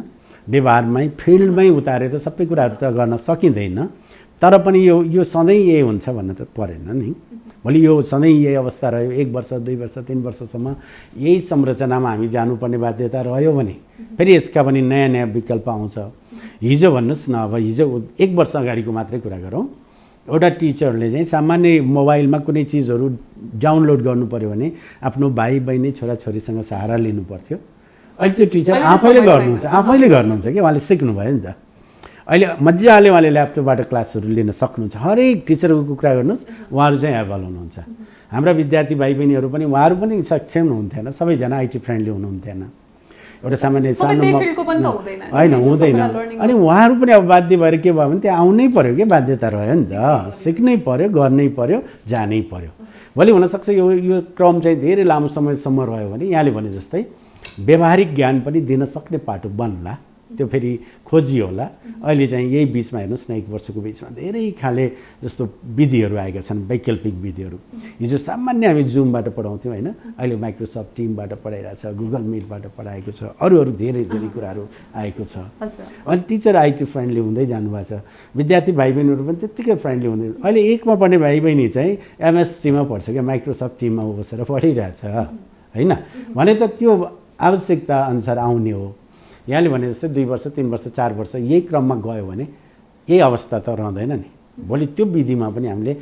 Speaker 2: व्यवहारमै फिल्डमै उतारेर सबै कुराहरू त गर्न सकिँदैन, तर पनि यो सधैँ यही हुन्छ भन्न त परेन नि। भोलि यो सधैँ यही अवस्था रह्यो, 1 वर्ष 2 वर्ष 3 वर्षसम्म यही संरचनामा हामी जानुपर्ने बाध्यता रह्यो भने फेरि यसका पनि नयाँ नयाँ विकल्प आउँछ। हिजो भन्नुहोस् न, अब हिजो 1 वर्ष अगाडिको मात्रै कुरा गरौँ, एउटा टिचरले चाहिँ सामान्य मोबाइलमा कुनै चिजहरू डाउनलोड गर्नु पऱ्यो भने आफ्नो भाइ बहिनी छोराछोरीसँग सहारा लिनु पर्थ्यो। अहिले त्यो टिचर आफैले गर्नुहुन्छ कि, उहाँले सिक्नुभयो नि त। अहिले मजाले उहाँले ल्यापटपबाट क्लासहरू लिन सक्नुहुन्छ। हरेक टिचरको कुरा गर्नुहोस्, उहाँहरू चाहिँ एभाइलेबल हुनुहुन्छ। हाम्रा विद्यार्थी भाइ बहिनीहरू पनि उहाँहरू पनि सक्षम हुनुहुन्थेन, सबैजना आइटी फ्रेन्डली हुनुहुन्थेन। एउटा सामान्य सानो होइन हुँदैन, अनि उहाँहरू पनि अब बाध्य भएर के भयो भने त्यहाँ आउनै पऱ्यो कि, बाध्यता रह्यो नि त, सिक्नै पऱ्यो, गर्नै पऱ्यो, जानै पऱ्यो। भोलि हुनसक्छ यो क्रम चाहिँ धेरै लामो समयसम्म रह्यो भने यहाँले भने जस्तै व्यावहारिक ज्ञान पनि दिन सक्ने पाटो बन्ला, त्यो फेरि खोजी होला। अहिले चाहिँ यही बिचमा हेर्नुहोस् न, 1 वर्षको बिचमा धेरै खाले जस्तो विधिहरू आएका छन्, वैकल्पिक विधिहरू। हिजो सामान्य हामी जुमबाट पढाउँथ्यौँ होइन, अहिले माइक्रोसफ्ट टिमबाट पढाइरहेछ, गुगल मिटबाट पढाएको छ, अरू धेरै कुराहरू आएको छ। अनि टिचर आइटी फ्रेन्डली हुँदै जानुभएको छ, विद्यार्थी भाइ बहिनीहरू पनि त्यत्तिकै फ्रेन्डली हुँदै। अहिले 1मा पढ्ने भाइ बहिनी चाहिँ MS टिममा पढ्छ क्या, माइक्रोसफ्ट टिममा बसेर पढिरहेछ होइन। भने त त्यो आवश्यकता अनुसार आउने हो। यहाँले भने जस्तै 2 वर्ष 3 वर्ष 4 वर्ष यही क्रममा गयो भने यही अवस्था त रहँदैन नि। भोलि त्यो विधिमा पनि हामीले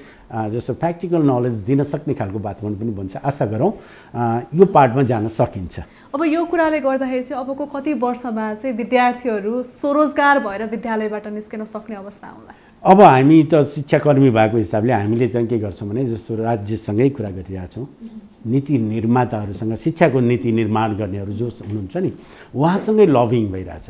Speaker 2: जस्तो प्र्याक्टिकल नलेज दिन सक्ने खालको वातावरण पनि बन्छ। आशा गरौँ यो पार्टमा जान सकिन्छ।
Speaker 1: अब यो कुराले गर्दाखेरि चाहिँ अबको कति वर्षमा चाहिँ विद्यार्थीहरू स्वरोजगार भएर विद्यालयबाट निस्किन सक्ने अवस्था आउला?
Speaker 2: अब हामी त शिक्षाकर्मी भएको हिसाबले हामीले चाहिँ के गर्छौँ भने, जस्तो राज्यसँगै कुरा गरिरहेछौँ, नीति निर्माताहरूसँग, शिक्षाको नीति निर्माण गर्नेहरू जो हुनुहुन्छ नि, उहाँसँगै लबिङ भइरहेछ।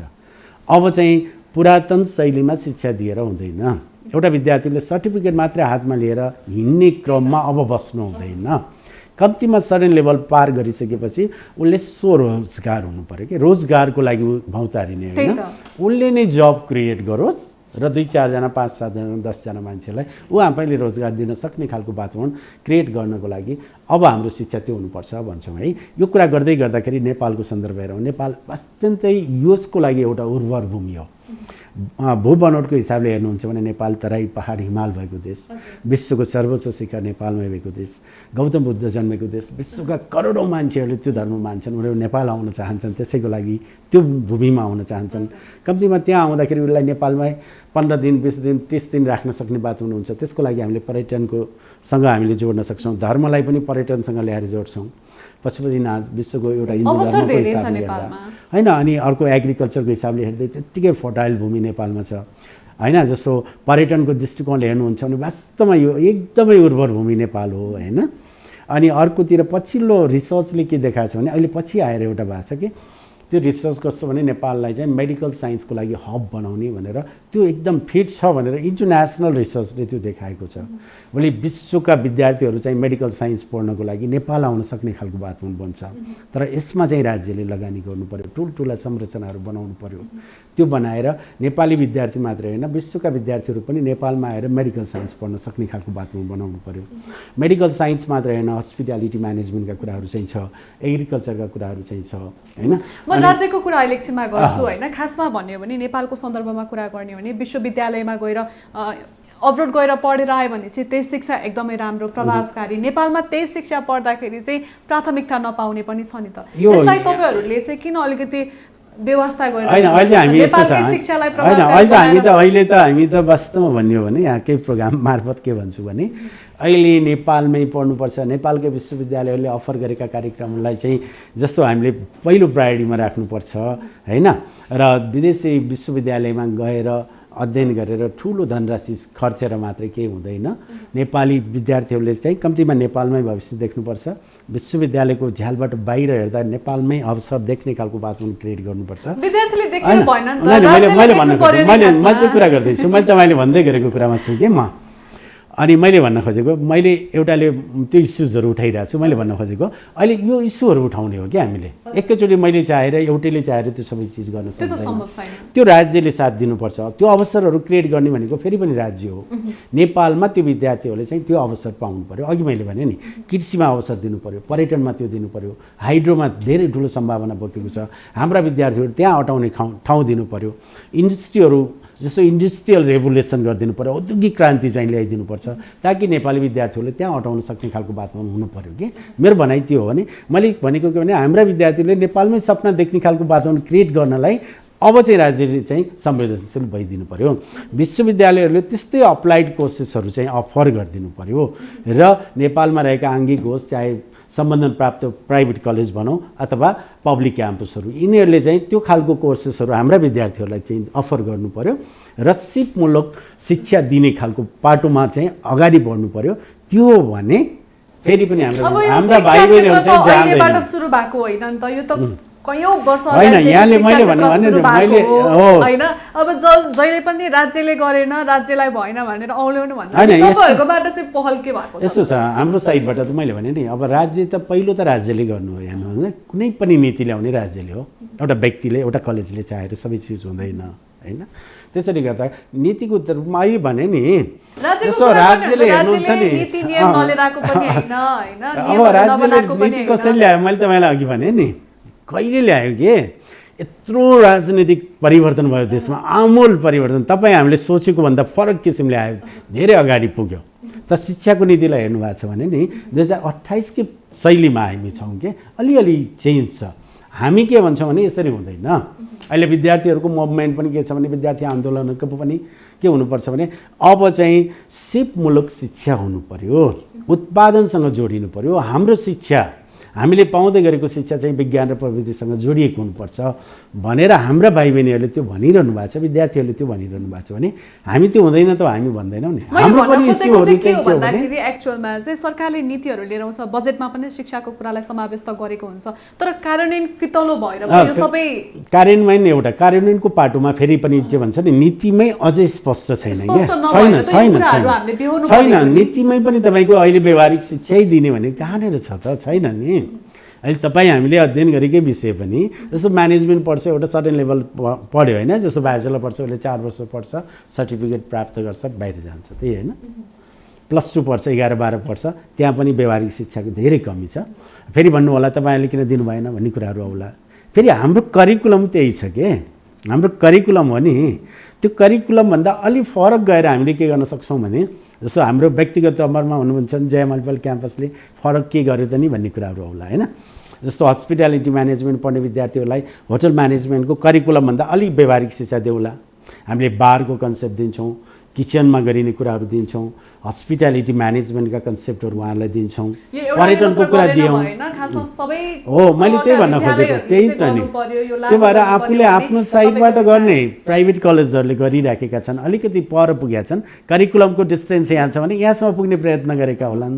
Speaker 2: अब चाहिँ पुरातन शैलीमा शिक्षा दिएर हुँदैन। एउटा विद्यार्थीले सर्टिफिकेट मात्रै हातमा लिएर हिँड्ने क्रममा अब बस्नु हुँदैन। कम्तीमा सर्टेन लेभल पार गरिसकेपछि उसले स्वरोजगार हुनु पऱ्यो कि, रोजगारको लागि भौतारिने होइन, उसले नै जब क्रिएट गरोस् र 2-4 जना 5-7 जना 10 जना मान्छेलाई ऊ आफैले रोजगार दिन सक्ने खालको वातावरण क्रिएट गर्नको लागि अब हाम्रो शिक्षा त्यो हुनुपर्छ भन्छौँ है। यो कुरा गर्दै गर्दाखेरि नेपालको सन्दर्भ हेरौँ, नेपाल अत्यन्तै यसको लागि एउटा उर्वर भूमि हो। भूबनोटको हिसाबले हेर्नुहुन्छ भने नेपाल तराई पहाड हिमाल भएको देश, विश्वको सर्वोच्च शिखर नेपालमै भएको देश, गौतम बुद्ध जन्मेको देश, विश्वका करोडौँ मान्छेहरूले त्यो धर्म मान्छन्, उनीहरू नेपाल आउन चाहन्छन्, त्यसैको लागि त्यो भूमिमा आउन चाहन्छन्। कम्तीमा त्यहाँ आउँदाखेरि उसलाई नेपालमै 15 दिन 20 दिन 30 दिन राख्न सक्ने बात हुनुहुन्छ। त्यसको लागि हामीले पर्यटनकोसँग हामीले जोड्न सक्छौँ, धर्मलाई पनि पर्यटनसँग ल्याएर जोड्छौँ। पशुपतिनाथ विश्वको एउटा हिन्दू धर्मको हिसाबले हेर्दा होइन, अनि अर्को एग्रिकल्चरको हिसाबले हेर्दै त्यत्तिकै फर्टाइल भूमि नेपालमा छ होइन। जस्तो पर्यटनको दृष्टिकोणले हेर्नुहुन्छ भने वास्तवमा यो एकदमै उर्वर भूमि नेपाल हो होइन। अनि अर्कोतिर पछिल्लो रिसर्चले के देखाएको छ भने अहिले पछि आएर एउटा भएको छ कि त्यो रिसर्च कस्तो भने नेपाललाई चाहिँ मेडिकल साइन्सको लागि हब बनाउने भनेर त्यो एकदम फिट छ भनेर इन्टरनेसनल रिसर्चले त्यो देखाएको छ। भोलि विश्वका विद्यार्थीहरू चाहिँ मेडिकल साइन्स पढ्नको लागि नेपाल आउन सक्ने खालको वातावरण बन्छ। तर यसमा चाहिँ राज्यले लगानी गर्नु पर्यो, ठुल्ठुला संरचनाहरू बनाउनु पर्यो। त्यो बनाएर नेपाली विद्यार्थी मात्रै होइन विश्वका विद्यार्थीहरू पनि नेपालमा आएर मेडिकल साइन्स पढ्न सक्ने खालको वातावरण बनाउनु पर्यो। मेडिकल साइन्स मात्रै होइन हस्पिटालिटी म्यानेजमेन्टका कुराहरू चाहिँ छ, एग्रिकल्चरका कुराहरू चाहिँ छ होइन।
Speaker 1: म राज्यको कुरा इलेक्सनमा गर्छु होइन। खासमा भन्यो भने नेपालको सन्दर्भमा कुरा गर्ने हो भने विश्वविद्यालयमा गएर अब्रोड गएर पढेर आयो भने चाहिँ त्यही शिक्षा एकदमै राम्रो प्रभावकारी। नेपालमा त्यही शिक्षा पढ्दाखेरि चाहिँ प्राथमिकता नपाउने पनि छ नि त। यसलाई तपाईँहरूले चाहिँ किन अलिकति व्यवस्था गरेर
Speaker 2: होइन? अहिले हामी
Speaker 1: नेपालकै शिक्षालाई
Speaker 2: अहिले त हामी त वास्तवमा भन्यो भने यहाँकै प्रोग्राम मार्फत के भन्छु भने अहिले नेपालमै पढ्नुपर्छ। नेपालकै विश्वविद्यालयहरूले अफर गरेका कार्यक्रमलाई चाहिँ जस्तो हामीले पहिलो प्रायोरिटीमा राख्नुपर्छ होइन। र विदेशी विश्वविद्यालयमा गएर अध्ययन गरेर ठुलो धनराशि खर्चेर मात्रै केही हुँदैन। नेपाली विद्यार्थीहरूले चाहिँ कम्तीमा नेपालमै भविष्य देख्नुपर्छ। विश्वविद्यालयको झ्यालबाट बाहिर हेर्दा नेपालमै अवसर देख्ने खालको वातावरण क्रिएट गर्नुपर्छ।
Speaker 1: विद्यार्थीले देख्नु भएन नि त।
Speaker 2: मैले भन्न खोजेँ, मैले कुरा गर्दैछु, मैले तपाईँले भन्दै गरेको कुरामा छु कि म। अनि मैले भन्न खोजेको मैले एउटाले त्यो इस्युजहरू उठाइरहेको छु। मैले भन्न खोजेको अहिले यो इस्युहरू उठाउने हो कि हामीले एकैचोटि मैले चाहेर एउटैले चाहेर त्यो सबै चिज गर्न सक्दैन। त्यो राज्यले साथ दिनुपर्छ। त्यो अवसरहरू क्रिएट गर्ने भनेको फेरि पनि राज्य हो। नेपालमा त्यो विद्यार्थीहरूले चाहिँ त्यो अवसर पाउनु पर्यो। अघि मैले भने नि कृषिमा अवसर दिनु पर्यो, पर्यटनमा त्यो दिनु पर्यो, हाइड्रोमा धेरै ठुलो सम्भावना बोकेको छ। हाम्रा विद्यार्थीहरू त्यहाँ अटाउने ठाउँ दिनु पर्यो। इन्डस्ट्रीहरू जस्तो इन्डस्ट्रियल रेभुलेसन गरिदिनु पर्यो, औद्योगिक क्रान्ति चाहिँ ल्याइदिनुपर्छ ताकि नेपाली विद्यार्थीहरूले त्यहाँ अटाउन सक्ने खालको वातावरण हुनु पर्यो कि मेरो भनाइ त्यो हो भने मैले भनेको के भने हाम्रा विद्यार्थीले नेपालमै सपना देख्ने खालको वातावरण क्रिएट गर्नलाई अब चाहिँ राज्यले चाहिँ संवेदनशील भइदिनु पर्यो। विश्वविद्यालयहरूले त्यस्तै अप्लाइड कोर्सेसहरू चाहिँ अफर गरिदिनु पर्यो र नेपालमा रहेका आङ्गिक होस् चाहे सम्बन्धन प्राप्त प्राइभेट कलेज भनौँ अथवा पब्लिक क्याम्पसहरू यिनीहरूले चाहिँ त्यो खालको कोर्सेसहरू हाम्रा विद्यार्थीहरूलाई चाहिँ अफर गर्नु पर्यो र सिपमूलक शिक्षा दिने खालको पाटोमा चाहिँ अगाडि बढ्नु पर्यो। त्यो भने फेरि पनि हाम्रा भाइ बहिनीहरू चाहिँ
Speaker 1: जान्दैन। सुरु भएको होइन नि त, यो त कयौं वर्ष
Speaker 2: होइन। यहाँले मैले भन्नु मैले
Speaker 1: होइन। अब जहिले पनि राज्यले गरेन, राज्यलाई भएन भनेर औल्याउनु भन्छ। तपाईँहरुकोबाट चाहिँ पहल के भएको छ?
Speaker 2: यस्तो छ हाम्रो साइडबाट त मैले भने नि अब राज्य त पहिलो त राज्यले गर्नु हो। यहाँ कुनै पनि नीति ल्याउने राज्यले हो। एउटा व्यक्तिले एउटा कलेजले चाहेर सबै चिज हुँदैन होइन। त्यसैले गर्दा नीतिको रूपमा अहिले भने नि जस्तो राज्यले हेर्नुहुन्छ नि अब राज्यले नीति कसरी ल्यायो मैले तपाईँलाई अघि भने नि कहिले ल्यायो कि यत्रो राजनीतिक परिवर्तन भयो देशमा, आमूल परिवर्तन। तपाईँ हामीले सोचेको भन्दा फरक किसिमले आयो, धेरै अगाडि पुग्यो। त शिक्षाको नीतिलाई हेर्नु भएको छ भने नि 2028 की शैलीमा हामी छौँ कि अलिअलि चेन्ज छ। हामी के भन्छौँ भने यसरी हुँदैन। अहिले विद्यार्थीहरूको मुभमेन्ट पनि के छ भने विद्यार्थी आन्दोलनको पनि के हुनुपर्छ भने अब चाहिँ सिपमूलक शिक्षा हुनु पर्यो, उत्पादनसँग जोडिनु पर्यो। हाम्रो शिक्षा हामीले पाउँदै गरेको शिक्षा चाहिँ विज्ञान र प्रविधिसँग जोडिएको हुनुपर्छ भनेर हाम्रा भाइ बहिनीहरूले त्यो भनिरहनु भएको छ, विद्यार्थीहरूले त्यो भनिरहनु भएको छ भने हामी त्यो हुँदैन त हामी भन्दैनौँ नि। हाम्रो पनि इस्युहरू चाहिँ के
Speaker 1: भन्दाखेरि एक्चुअलमा चाहिँ सरकारले नीतिहरू लिएर आउँछ, बजेटमा पनि शिक्षाको कुरालाई समावेश त गरेको हुन्छ, तर कार्यान्वयन फितलो भएर यो सबै
Speaker 2: कार्यान्वयन एउटा कार्यान्वयनको पाटोमा फेरि पनि के भन्छ नि नीतिमै अझै स्पष्ट छैन छैन नीतिमै पनि तपाईँको अहिले व्यवहारिक शिक्षै दिने भने कहाँनिर छ त? छैन नि। अहिले तपाईँ हामीले अध्ययन गरेकै विषय पनि जस्तो म्यानेजमेन्ट पढ्छ, एउटा सर्टेन लेभल पढ्यो होइन, जस्तो ब्याचलर पढ्छ उसले 4 वर्ष पढ्छ, सर्टिफिकेट प्राप्त गर्छ, बाहिर जान्छ, त्यही होइन। +2 पढ्छ, 11-12 पढ्छ, त्यहाँ पनि व्यवहारिक शिक्षाको धेरै कमी छ। फेरि भन्नु होला तपाईँहरूले किन दिनु भएन भन्ने कुराहरू आउला। फेरि हाम्रो करिकुलम त्यही छ कि हाम्रो करिकुलम हो नि। त्यो करिकुलमभन्दा अलि फरक गएर हामीले के गर्न सक्छौँ भने जस्तो हाम्रो व्यक्तिगत तवरमा हुनुहुन्छ जय मल्टिपल क्याम्पसले फरक के गर्यो त नि भन्ने कुराहरू आउला होइन। जस्तो हस्पिटालिटी म्यानेजमेन्ट पढ्ने विद्यार्थीहरूलाई होटल म्यानेजमेन्टको करिकुलमभन्दा अलिक व्यवहारिक शिक्षा देऊला। हामीले बारको कन्सेप्ट दिन्छौँ, किचनमा गरिने कुराहरू दिन्छौँ, हस्पिटालिटी म्यानेजमेन्टका कन्सेप्टहरू उहाँहरूलाई दिन्छौँ, पर्यटनको कुरा दियौँ। हो, मैले त्यही भन्न खोजेको, त्यही त नि। त्यो भएर आफूले आफ्नो साइडबाट गर्ने प्राइभेट कलेजहरूले गरिराखेका छन्, अलिकति पर पुगेका छन्, करिकुलमको डिस्टेन्स यहाँ छ भने यहाँसम्म पुग्ने प्रयत्न गरेका होलान्।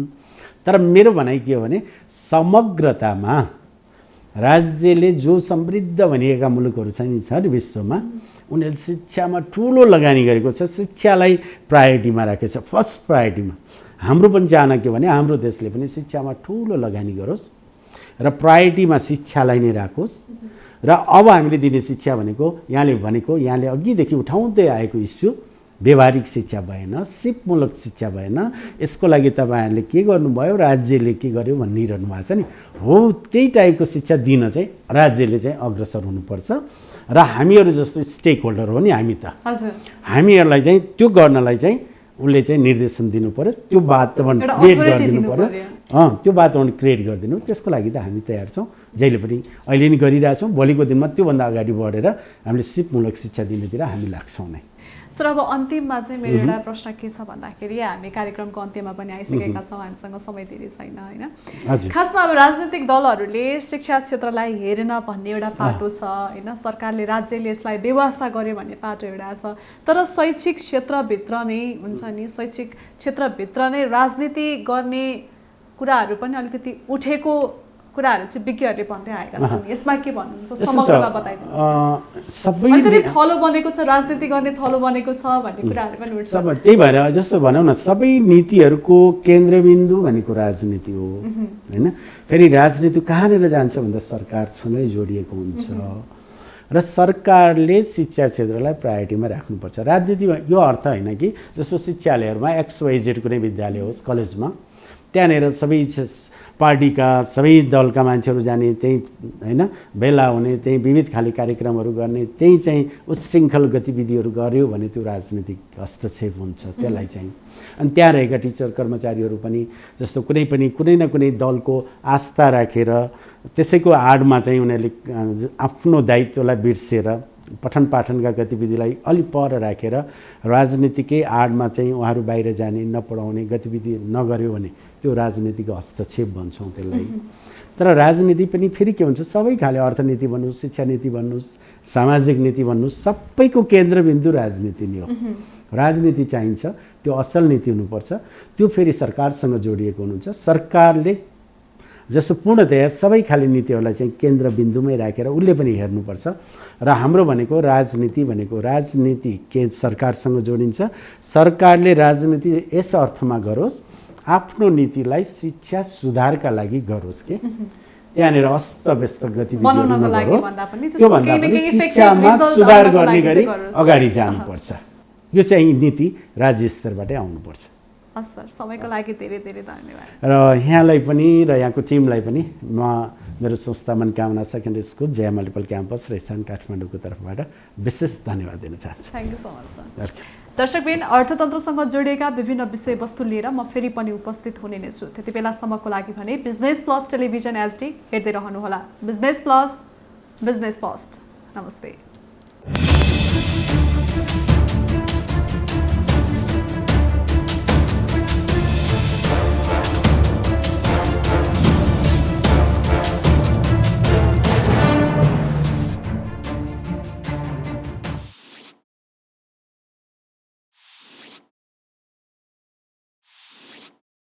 Speaker 2: तर मेरो भनाइ के हो भने समग्रतामा राज्यले जो समृद्ध भनिएका मुलुकहरू छन् नि विश्वमा, उनीहरूले शिक्षामा ठुलो लगानी गरेको छ, शिक्षालाई प्रायोरिटीमा राखेको छ, फर्स्ट प्रायोरिटीमा। हाम्रो पनि चाहना के भने हाम्रो देशले पनि शिक्षामा ठुलो लगानी गरोस् र प्रायोरिटीमा शिक्षालाई नै राखोस्। र अब हामीले दिने शिक्षा यहाँले अघिदेखि उठाउँदै आएको इस्यु व्यवहारिक शिक्षा भएन, सिपमूलक शिक्षा भएन। यसको लागि तपाईँहरूले के गर्नुभयो, राज्यले के गर्यो भनिरहनु भएको छ नि। हो, त्यही टाइपको शिक्षा दिन चाहिँ राज्यले चाहिँ अग्रसर हुनुपर्छ। र हामीहरू जस्तो स्टेक होल्डर हो नि हामी त, हामीहरूलाई चाहिँ त्यो गर्नलाई चाहिँ उसले चाहिँ निर्देशन दिनु पर्यो, त्यो वातावरण क्रिएट गरिदिनु पर्यो। त्यो वातावरण क्रिएट गरिदिनु, त्यसको लागि त हामी तयार छौँ। जहिले पनि अहिले नि गरिरहेछौँ, भोलिको दिनमा त्योभन्दा अगाडि बढेर हामीले सिपमूलक शिक्षा दिनेतिर हामी लाग्छौँ नै।
Speaker 1: सर, अब अन्तिममा चाहिँ मेरो एउटा प्रश्न के छ भन्दाखेरि हामी कार्यक्रमको अन्त्यमा पनि आइसकेका छौँ, हामीसँग समय धेरै छैन होइन। खासमा अब राजनीतिक दलहरूले शिक्षा क्षेत्रलाई हेरेन भन्ने एउटा पाटो छ होइन, सरकारले राज्यले यसलाई व्यवस्था गर्यो भन्ने पाटो एउटा छ। तर शैक्षिक क्षेत्रभित्र नै हुन्छ नि, शैक्षिक क्षेत्रभित्र नै राजनीति गर्ने कुराहरू पनि अलिकति उठेको कुराहरू चाहिँ विज्ञहरूले भन्दै आएका छन्। यसमा के भन्नुहुन्छ, समग्रमा बताइदिनुहोस्। अलिकति थलो बनेको छ, राजनीति गर्ने थलो बनेको छ भन्ने कुराहरू पनि उठ्छ।
Speaker 2: त्यही भएर जस्तो भनौँ न, सबै नीतिहरूको केन्द्रबिन्दु भनेको राजनीति हो होइन। फेरि राजनीति कहाँनिर जान्छ भन्दा सरकारसँगै जोडिएको हुन्छ र सरकारले शिक्षा क्षेत्रलाई प्रायोरिटीमा राख्नुपर्छ। राजनीति यो अर्थ होइन कि जस्तो शिक्षालयहरूमा XYZ कुनै विद्यालय होस्, कलेजमा त्यहाँनिर सबै पार्टीका सबै दलका मान्छेहरू जाने, त्यही होइन भेला हुने, त्यही विविध खाले कार्यक्रमहरू गर्ने, त्यही चाहिँ उच्छृङ्खल गतिविधिहरू गर्यो भने त्यो राजनीतिक हस्तक्षेप हुन्छ त्यसलाई चाहिँ। अनि त्यहाँ रहेका टिचर कर्मचारीहरू पनि जस्तो कुनै न कुनै दलको आस्था राखेर त्यसैको आडमा चाहिँ उनीहरूले आफ्नो दायित्वलाई बिर्सेर पठन पाठनका गतिविधिलाई अलि पर राखेर राजनीतिकै आडमा चाहिँ उहाँहरू बाहिर जाने, नपढाउने गतिविधि नगर्यो भने त्यो राजनीतिक हस्तक्षेप भन्छौँ त्यसलाई। तर राजनीति पनि फेरि के हुन्छ, सबै खाले अर्थनीति भन्नुहोस्, शिक्षा नीति भन्नुहोस्, सामाजिक नीति भन्नुहोस्, सबैको केन्द्रबिन्दु राजनीति नै हो। राजनीति चाहिन्छ, त्यो असल नीति हुनुपर्छ, त्यो फेरि सरकारसँग जोडिएको हुनुहुन्छ। सरकारले जस्तो पूर्णतया सबै खाले नीतिहरूलाई चाहिँ केन्द्रबिन्दुमै राखेर उसले पनि हेर्नुपर्छ। र हाम्रो भनेको राजनीति के सरकारसँग जोडिन्छ। सरकारले राजनीति यस अर्थमा गरोस्, आफ्नो नीतिलाई शिक्षा सुधारका लागि गरोस् के त्यहाँनिर अस्तव्यस्त गतिविधिहरू नगरोस्, त्योभन्दा पनि शिक्षामा सुधार गर्ने गरी अगाडि जानुपर्छ। यो चाहिँ नीति राज्य स्तरबाटै आउनुपर्छ।
Speaker 1: हस् सर, समयको लागि धेरै धेरै धन्यवाद।
Speaker 2: र यहाँलाई पनि र यहाँको टिमलाई पनि म मेरो संस्था Manokamana secondary school Jaya multiple campus रेसन काठमाडौँको तर्फबाट विशेष धन्यवाद दिन चाहन्छु।
Speaker 1: Thank you so much sir. दर्शकबिन, अर्थतन्त्रसँग जोडिएका विभिन्न विषयवस्तु लिएर म फेरि पनि उपस्थित हुने नै छु। त्यति बेलासम्मको लागि भने बिजनेस प्लस टेलिभिजन HD हेर्दै रहनुहोला। Business plus, business first. नमस्ते।